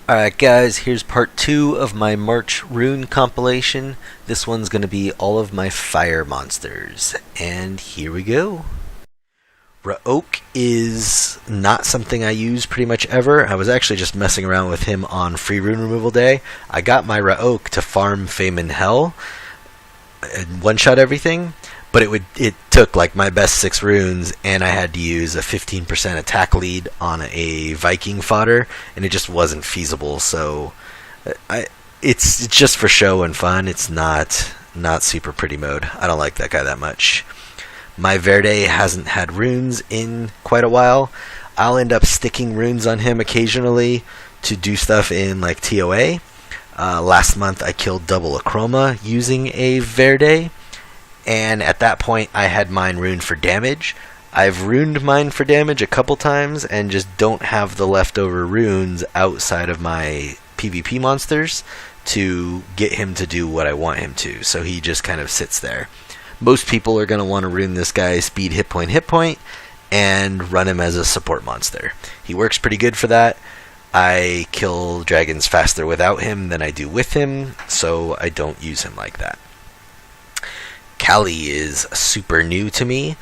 Alright guys, here's part 2 of my March Rune compilation. This one's going to be all of my fire monsters. And here we go. Raoq is not something I use pretty much ever. I was actually just messing around with him on free rune removal day. I got my Raoq to farm Verdehile and one-shot everything, but it took like my best 6 runes, and I had to use a 15% attack lead on a Viking fodder, and it just wasn't feasible. So it's just for show and fun. It's not super pretty mode. I don't like that guy that much. My Verde hasn't had runes in quite a while. I'll end up sticking runes on him occasionally to do stuff in like TOA. Last month I killed double Achroma using a Verde, and at that point I had mine runed for damage. I've runed mine for damage a couple times and just don't have the leftover runes outside of my PvP monsters to get him to do what I want him to, so he just kind of sits there. Most people are going to want to rune this guy speed hit point, and run him as a support monster. He works pretty good for that. I kill dragons faster without him than I do with him, so I don't use him like that. Khali is super new to me.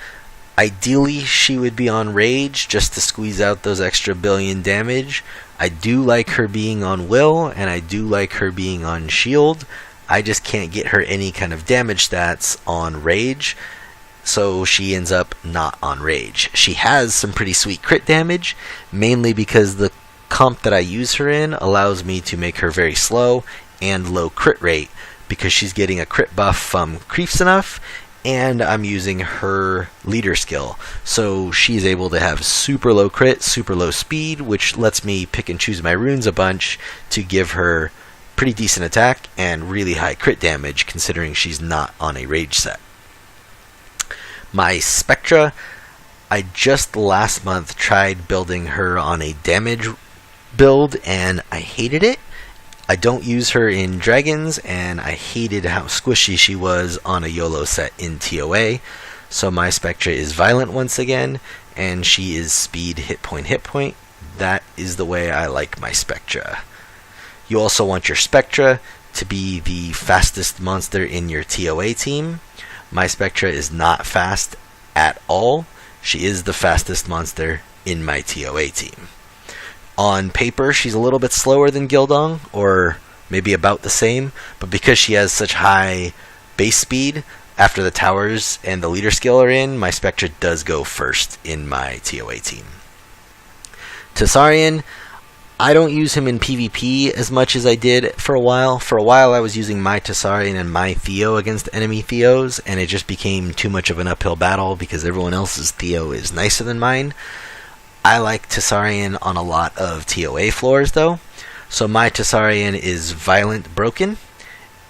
Ideally, she would be on Rage just to squeeze out those extra billion damage. I do like her being on Will, and I do like her being on Shield. I just can't get her any kind of damage stats on Rage, so she ends up not on Rage. She has some pretty sweet crit damage, mainly because the comp that I use her in allows me to make her very slow and low crit rate, because she's getting a crit buff from Creeps enough, and I'm using her leader skill. So she's able to have super low crit, super low speed, which lets me pick and choose my runes a bunch to give her pretty decent attack and really high crit damage, considering she's not on a rage set. My Spectra, I just last month tried building her on a damage build and I hated it. I don't use her in dragons, and I hated how squishy she was on a YOLO set in TOA. So my Spectra is violent once again, and she is speed hit point. That is the way I like my Spectra. You also want your Spectra to be the fastest monster in your TOA team. My Spectra is not fast at all. She is the fastest monster in my TOA team. On paper, she's a little bit slower than Gildong, or maybe about the same, but because she has such high base speed, after the towers and the leader skill are in, my Spectra does go first in my TOA team. Tesarion, I don't use him in PvP as much as I did for a while. For a while I was using my Tesarion and my Theo against enemy Theos, and it just became too much of an uphill battle because everyone else's Theo is nicer than mine. I like Tesarion on a lot of TOA floors though. So my Tesarion is Violent Broken.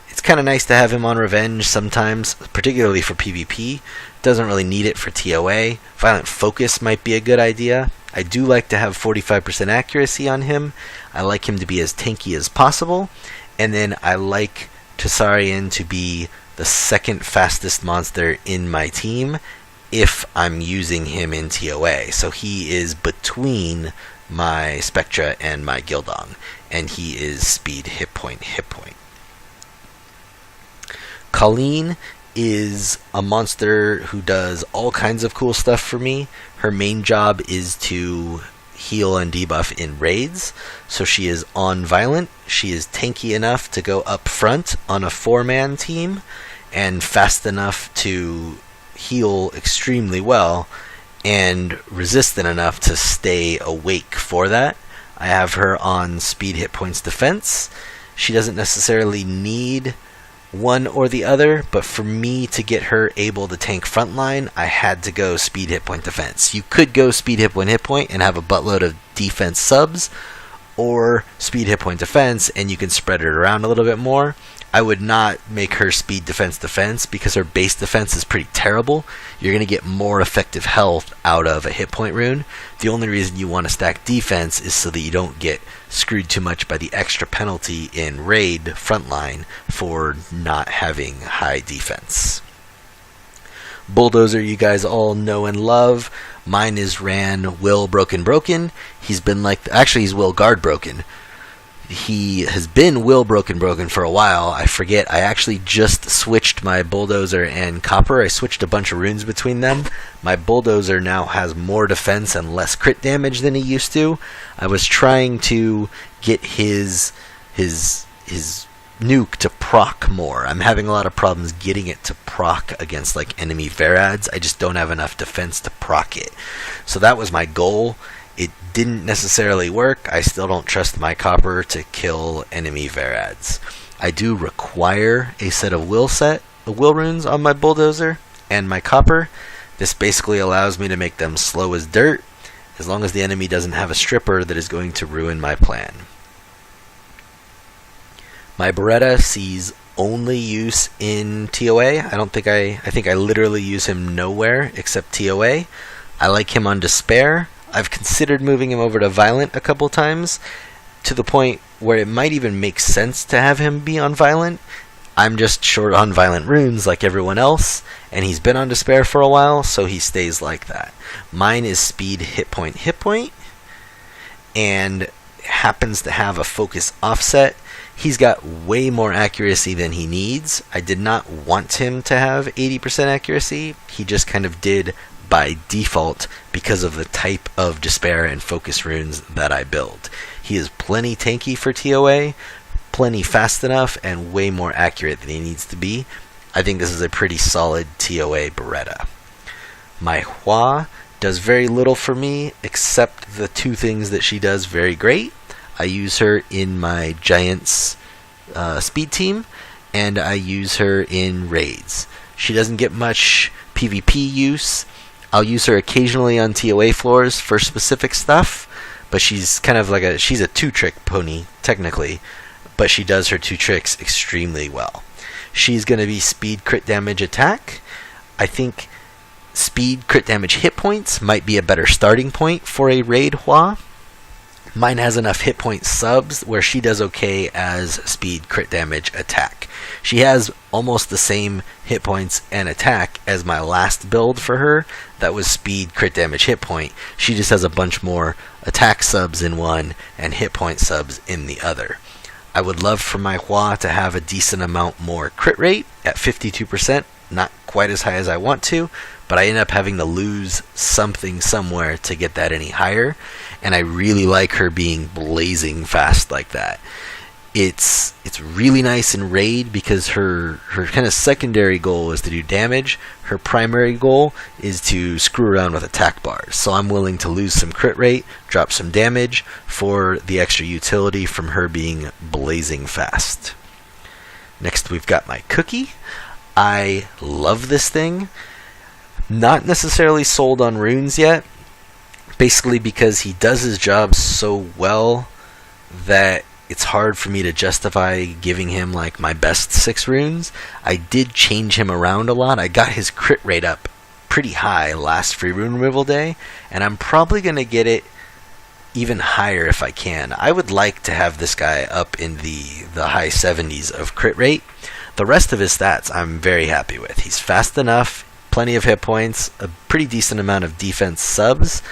It's kind of nice to have him on Revenge sometimes, particularly for PvP. Doesn't really need it for TOA. Violent Focus might be a good idea. I do like to have 45% accuracy on him. I like him to be as tanky as possible. And then I like Tesarion to be the second fastest monster in my team if I'm using him in TOA. So he is between my Spectra and my Gildong, and he is speed hit point. Colleen is a monster who does all kinds of cool stuff for me. Her main job is to heal and debuff in raids, so she is on Violent. She is tanky enough to go up front on a 4-man team, and fast enough to heal extremely well, and resistant enough to stay awake for that. I have her on speed hit points defense. She doesn't necessarily need one or the other, but for me to get her able to tank frontline, I had to go speed hit point defense. You could go speed hit point and have a buttload of defense subs, or speed hit point defense and you can spread it around a little bit more. I would not make her speed defense because her base defense is pretty terrible. You're going to get more effective health out of a hit point rune. The only reason you want to stack defense is so that you don't get screwed too much by the extra penalty in raid frontline for not having high defense. Bulldozer you guys all know and love. Mine is ran Will Broken. He's been like, actually he's Will Guard Broken. He has been will broken for a while. I forget. I actually just switched my Bulldozer and Copper. I switched a bunch of runes between them. My Bulldozer now has more defense and less crit damage than he used to. I was trying to get his nuke to proc more. I'm having a lot of problems getting it to proc against like enemy Verads. I just don't have enough defense to proc it. So that was my goal. It didn't necessarily work. I still don't trust my Copper to kill enemy Verads. I do require a set of will runes on my Bulldozer and my Copper. This basically allows me to make them slow as dirt, as long as the enemy doesn't have a stripper that is going to ruin my plan. My Baretta sees only use in TOA. I think I literally use him nowhere except TOA. I like him on Despair. I've considered moving him over to Violent a couple times, to the point where it might even make sense to have him be on Violent. I'm just short on Violent runes like everyone else, and he's been on Despair for a while, so he stays like that. Mine is speed, hit point, and happens to have a focus offset. He's got way more accuracy than he needs. I did not want him to have 80% accuracy. He just kind of did by default because of the type of Despair and Focus runes that I build. He is plenty tanky for TOA, plenty fast enough, and way more accurate than he needs to be. I think this is a pretty solid TOA Baretta. My Hua does very little for me, except the two things that she does very great. I use her in my Giants speed team, and I use her in raids. She doesn't get much PvP use. I'll use her occasionally on TOA floors for specific stuff, but she's kind of like she's a two-trick pony, technically, but she does her two tricks extremely well. She's going to be speed, crit damage, attack. I think speed, crit damage, hit points might be a better starting point for a raid Hua. Mine has enough hit point subs where she does okay as speed, crit damage, attack. She has almost the same hit points and attack as my last build for her. That was speed, crit damage, hit point. She just has a bunch more attack subs in one and hit point subs in the other. I would love for my Hua to have a decent amount more crit rate at 52%. Not quite as high as I want to, but I end up having to lose something somewhere to get that any higher. And I really like her being blazing fast like that. It's really nice in raid because her kind of secondary goal is to do damage. Her primary goal is to screw around with attack bars. So I'm willing to lose some crit rate, drop some damage for the extra utility from her being blazing fast. Next we've got my Cookie. I love this thing. Not necessarily sold on runes yet. Basically because he does his job so well that it's hard for me to justify giving him like my best 6 runes. I did change him around a lot. I got his crit rate up pretty high last free rune removal day, and I'm probably going to get it even higher if I can. I would like to have this guy up in the high 70s of crit rate. The rest of his stats I'm very happy with. He's fast enough, plenty of hit points, a pretty decent amount of defense subs.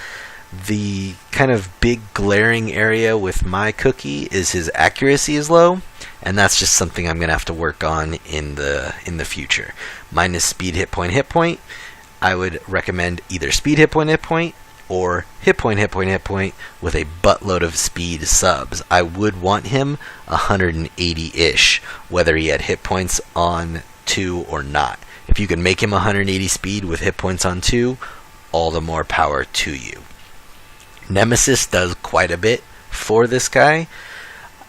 The kind of big glaring area with my Cookie is his accuracy is low, and that's just something I'm going to have to work on in the future. Mine is speed, hit point. I would recommend either speed, hit point, or hit point with a buttload of speed subs. I would want him 180-ish, whether he had hit points on 2 or not. If you can make him 180 speed with hit points on 2, all the more power to you. Nemesis does quite a bit for this guy.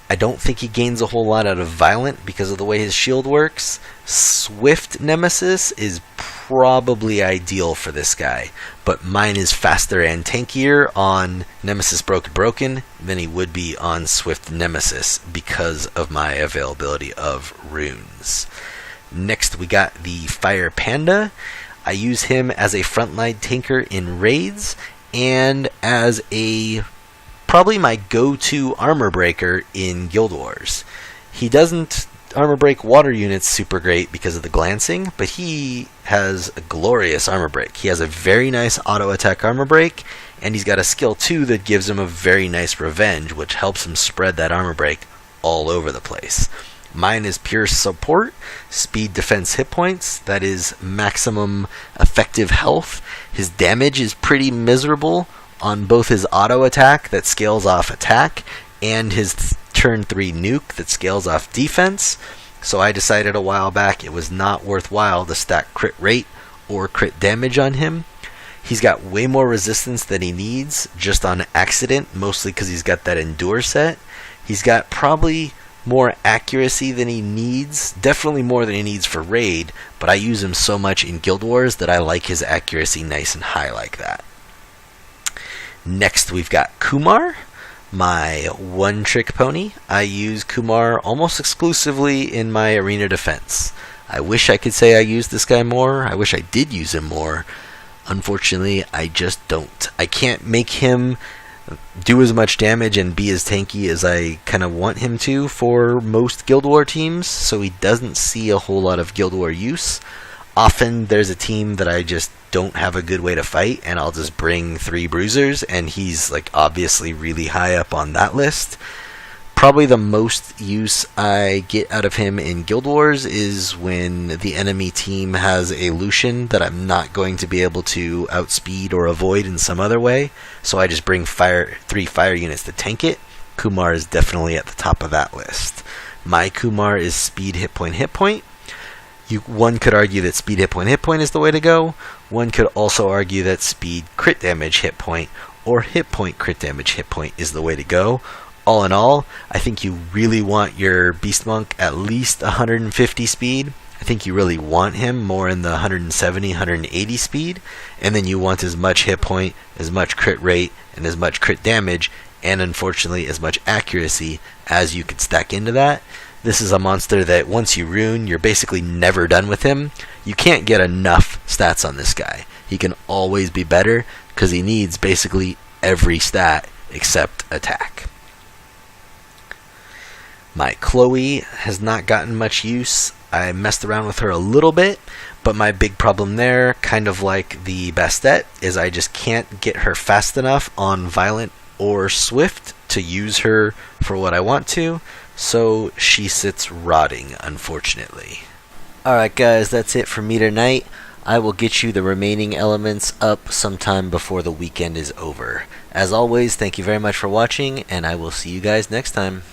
I don't think he gains a whole lot out of Violent because of the way his shield works. Swift Nemesis is probably ideal for this guy, but mine is faster and tankier on Nemesis Broken than he would be on Swift Nemesis because of my availability of runes. Next we got the Fire Panda. I use him as a frontline tanker in raids and as probably my go-to armor breaker in Guild Wars. He doesn't armor break water units super great because of the glancing, but he has a glorious armor break. He has a very nice auto attack armor break, and he's got a skill 2 that gives him a very nice revenge, which helps him spread that armor break all over the place. Mine is pure support, speed, defense, hit points. That is maximum effective health. His damage is pretty miserable on both his auto attack that scales off attack and his turn 3 nuke that scales off defense. So I decided a while back it was not worthwhile to stack crit rate or crit damage on him. He's got way more resistance than he needs just on accident, mostly because he's got that endure set. He's got probably more accuracy than he needs, definitely more than he needs for raid, but I use him so much in Guild Wars that I like his accuracy nice and high like that. Next we've got Kumar, my one-trick pony. I use Kumar almost exclusively in my arena defense. I wish I could say I use this guy more. I wish I did use him more. Unfortunately, I just don't. I can't make him do as much damage and be as tanky as I kind of want him to for most Guild War teams, so he doesn't see a whole lot of Guild War use. Often there's a team that I just don't have a good way to fight, and I'll just bring 3 bruisers, and he's like obviously really high up on that list. Probably the most use I get out of him in Guild Wars is when the enemy team has a Lucian that I'm not going to be able to outspeed or avoid in some other way, so I just bring 3 fire units to tank it. Kumar is definitely at the top of that list. My Kumar is speed, hit point, hit point. One could argue that speed, hit point is the way to go. One could also argue that speed, crit damage, hit point, or hit point, crit damage, hit point is the way to go. All in all, I think you really want your Beast Monk at least 150 speed. I think you really want him more in the 170, 180 speed. And then you want as much hit point, as much crit rate, and as much crit damage, and unfortunately as much accuracy as you could stack into that. This is a monster that once you rune, you're basically never done with him. You can't get enough stats on this guy. He can always be better because he needs basically every stat except attack. My Chloe has not gotten much use. I messed around with her a little bit, but my big problem there, kind of like the Bastet, is I just can't get her fast enough on Violent or Swift to use her for what I want to, so she sits rotting, unfortunately. Alright guys, that's it for me tonight. I will get you the remaining elements up sometime before the weekend is over. As always, thank you very much for watching, and I will see you guys next time.